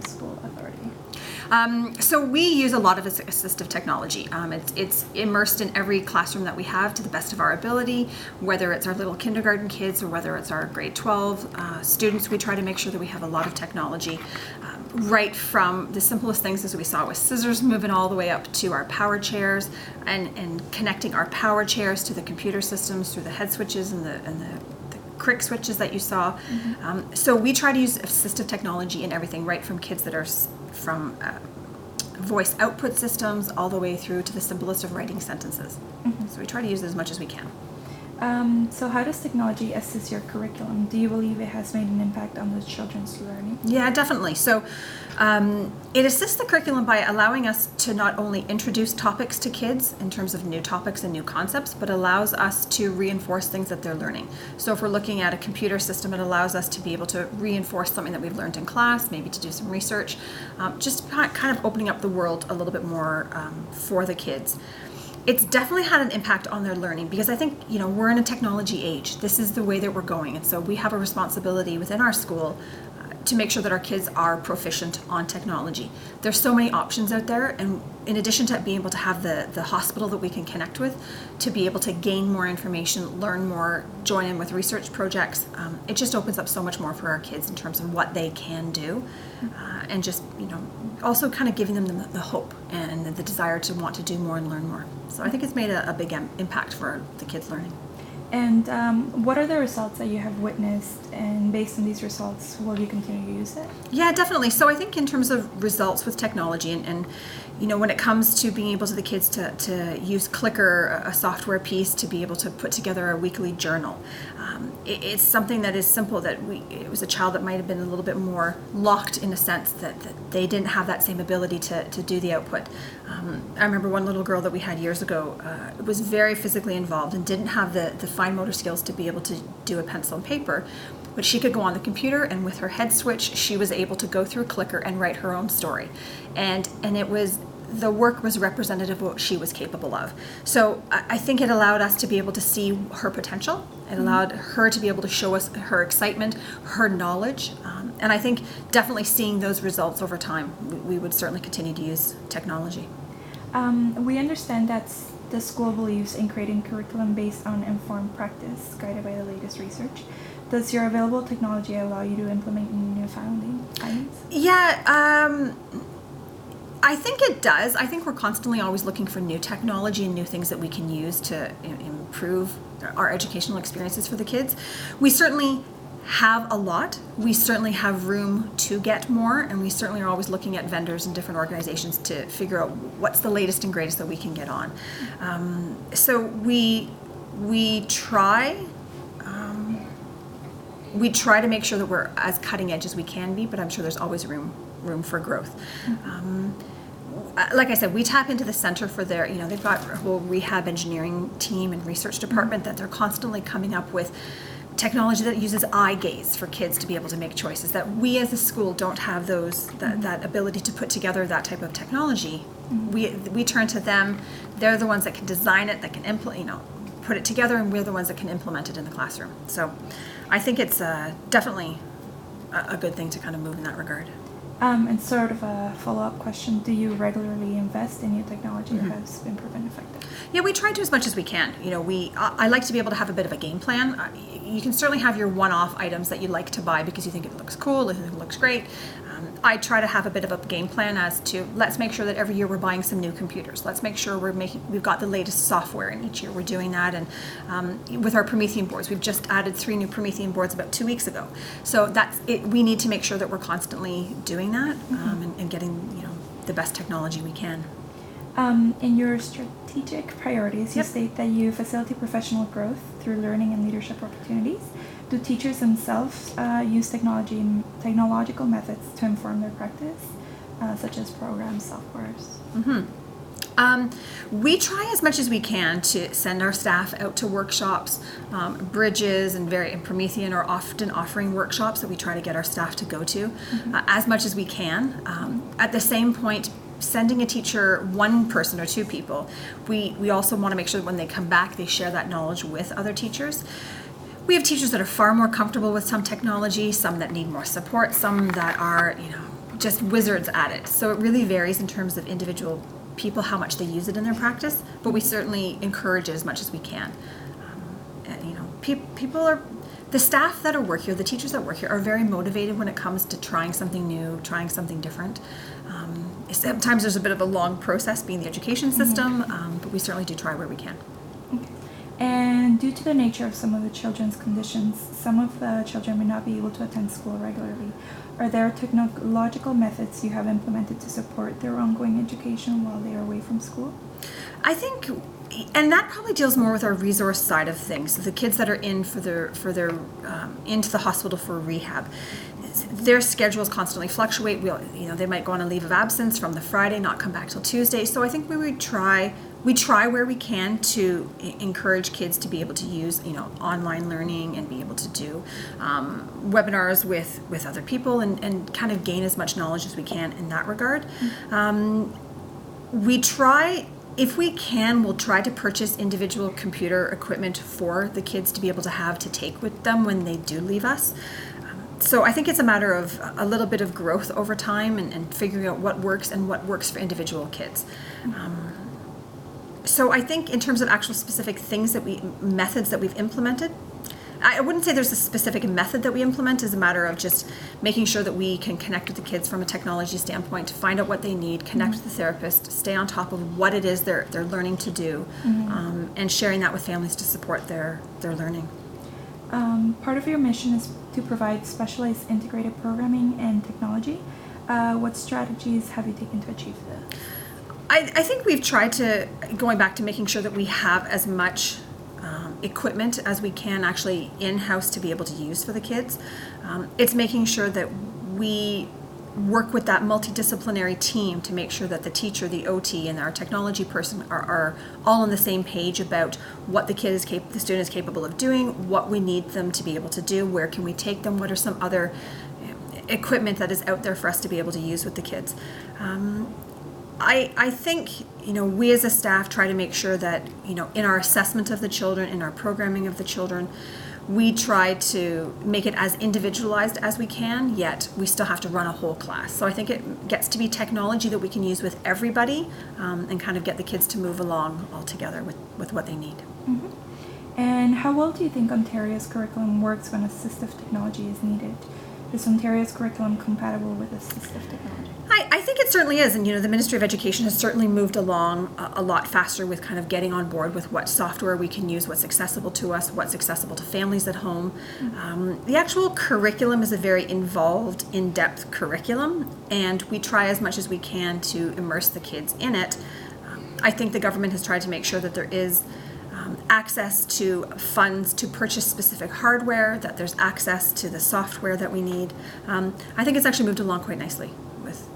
the school authority? So we use a lot of assistive technology. It's immersed in every classroom that we have to the best of our ability, whether it's our little kindergarten kids or whether it's our grade 12 students. We try to make sure that we have a lot of technology, right from the simplest things as we saw with scissors, moving all the way up to our power chairs and connecting our power chairs to the computer systems through the head switches and the crick switches that you saw. So we try to use assistive technology in everything, right from kids that are from voice output systems all the way through to the simplest of writing sentences. So we try to use it as much as we can. So how does technology assist your curriculum? Do you believe it has made an impact on the children's learning? Yeah, definitely. So it assists the curriculum by allowing us to not only introduce topics to kids in terms of new topics and new concepts, but allows us to reinforce things that they're learning. So if we're looking at a computer system, it allows us to be able to reinforce something that we've learned in class, maybe to do some research, just kind of opening up the world a little bit more for the kids. It's definitely had an impact on their learning because I think, we're in a technology age. This is the way that we're going. And so we have a responsibility within our school to make sure that our kids are proficient on technology. There's so many options out there, and in addition to being able to have the hospital that we can connect with, to be able to gain more information, learn more, join in with research projects, it just opens up so much more for our kids in terms of what they can do, and just, also kind of giving them the hope and the desire to want to do more and learn more. So I think it's made a big impact for the kids' learning. And what are the results that you have witnessed, and based on these results, will you continue to use it? Yeah, definitely. So I think in terms of results with technology and when it comes to being able to the kids to use Clicker, a software piece, to be able to put together a weekly journal. It's something that is simple, that it was a child that might have been a little bit more locked in a sense that they didn't have that same ability to do the output. I remember one little girl that we had years ago was very physically involved and didn't have the fine motor skills to be able to do a pencil and paper. But she could go on the computer, and with her head switch, she was able to go through Clicker and write her own story. And the work was representative of what she was capable of. So I think it allowed us to be able to see her potential. It allowed her to be able to show us her excitement, her knowledge. And I think definitely seeing those results over time, we would certainly continue to use technology. We understand that the school believes in creating curriculum based on informed practice, guided by the latest research. Does your available technology allow you to implement new findings? Yeah, I think it does. I think we're constantly always looking for new technology and new things that we can use to improve our educational experiences for the kids. We certainly have a lot. We certainly have room to get more, and we certainly are always looking at vendors and different organizations to figure out what's the latest and greatest that we can get on. So we try to make sure that we're as cutting edge as we can be, but I'm sure there's always room for growth. Like I said, we tap into the center for their, they've got a whole rehab engineering team and research department that they're constantly coming up with technology that uses eye gaze for kids to be able to make choices, that we as a school don't have that ability to put together that type of technology. We turn to them. They're the ones that can design it, that can put it together, and we're the ones that can implement it in the classroom. So I think it's definitely a good thing to kind of move in that regard. And sort of a follow-up question, do you regularly invest in new technology that has been proven effective? Yeah, we try to as much as we can. I like to be able to have a bit of a game plan. You can certainly have your one-off items that you like to buy because you think it looks cool, you think it looks great. I try to have a bit of a game plan as to, let's make sure that every year we're buying some new computers. Let's make sure we've got the latest software, and each year we're doing that. And with our Promethean boards, we've just added 3 new Promethean boards about 2 weeks ago. So that's it. We need to make sure that we're constantly doing that, and getting the best technology we can. In your strategic priorities, you state that you facilitate professional growth through learning and leadership opportunities. Do teachers themselves use technological methods to inform their practice, such as programs, softwares? We try as much as we can to send our staff out to workshops. Bridges and Promethean are often offering workshops that we try to get our staff to go to as much as we can. At the same point, sending a teacher, one person or 2 people, we also want to make sure that when they come back, they share that knowledge with other teachers. We have teachers that are far more comfortable with some technology, some that need more support, some that are, just wizards at it. So it really varies in terms of individual people, how much they use it in their practice, but we certainly encourage it as much as we can. People are, the staff that are work here, the teachers that work here are very motivated when it comes to trying something new, trying something different. Sometimes there's a bit of a long process being the education system, but we certainly do try where we can. Okay. And due to the nature of some of the children's conditions, some of the children may not be able to attend school regularly. Are there technological methods you have implemented to support their ongoing education while they are away from school? I think, and that probably deals more with our resource side of things. So the kids that are in for their into the hospital for rehab, their schedules constantly fluctuate. They might go on a leave of absence from the Friday, not come back till Tuesday. So I think we try where we can to encourage kids to be able to use online learning and be able to do webinars with other people and kind of gain as much knowledge as we can in that regard. We try, if we can, we'll try to purchase individual computer equipment for the kids to be able to have to take with them when they do leave us. So I think it's a matter of a little bit of growth over time and figuring out what works and what works for individual kids. So I think in terms of actual specific things methods that we've implemented, I wouldn't say there's a specific method that we implement. It's a matter of just making sure that we can connect with the kids from a technology standpoint to find out what they need, connect with the therapist, stay on top of what it is they're learning to do, and sharing that with families to support their learning. Part of your mission is to provide specialized integrated programming and technology. What strategies have you taken to achieve this? I think we've tried to, going back to making sure that we have as much equipment as we can actually in-house to be able to use for the kids. It's making sure that we work with that multidisciplinary team to make sure that the teacher, the OT, and our technology person are all on the same page about what the student is capable of doing, what we need them to be able to do, where can we take them, what are some other equipment that is out there for us to be able to use with the kids. I think, we as a staff try to make sure that, in our assessment of the children, in our programming of the children, we try to make it as individualized as we can, yet we still have to run a whole class. So I think it gets to be technology that we can use with everybody and kind of get the kids to move along all together with what they need. And how well do you think Ontario's curriculum works when assistive technology is needed? Is Ontario's curriculum compatible with assistive technology? I think it certainly is, and the Ministry of Education has certainly moved along a lot faster with kind of getting on board with what software we can use, what's accessible to us, what's accessible to families at home. The actual curriculum is a very involved, in-depth curriculum, and we try as much as we can to immerse the kids in it. I think the government has tried to make sure that there is access to funds to purchase specific hardware, that there's access to the software that we need. I think it's actually moved along quite nicely with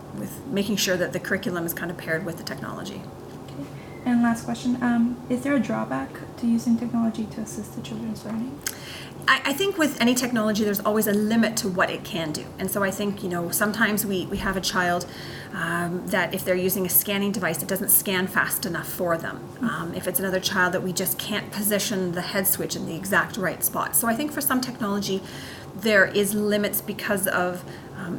making sure that the curriculum is kind of paired with the technology. Okay. And last question, is there a drawback to using technology to assist the children's learning? I think with any technology, there's always a limit to what it can do. And so I think, sometimes we have a child that if they're using a scanning device, it doesn't scan fast enough for them. If it's another child that we just can't position the head switch in the exact right spot. So I think for some technology, there is limits because of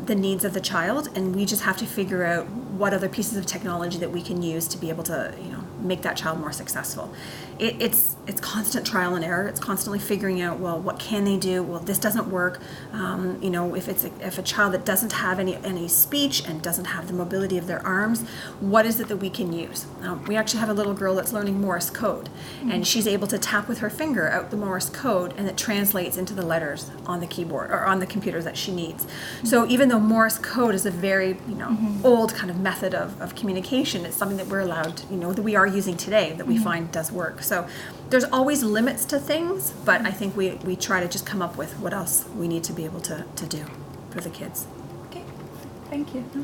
the needs of the child, and we just have to figure out what other pieces of technology that we can use to be able to, make that child more successful. It's constant trial and error. It's constantly figuring out, well, what can they do? Well, this doesn't work. If a child that doesn't have any speech and doesn't have the mobility of their arms, what is it that we can use? We actually have a little girl that's learning Morse code, and she's able to tap with her finger out the Morse code, and it translates into the letters on the keyboard or on the computer that she needs. So even though Morse code is a very old kind of method of communication, it's something that we're allowed, that we are using today that we find does work. So there's always limits to things, but I think we try to just come up with what else we need to be able to do for the kids. Okay, thank you.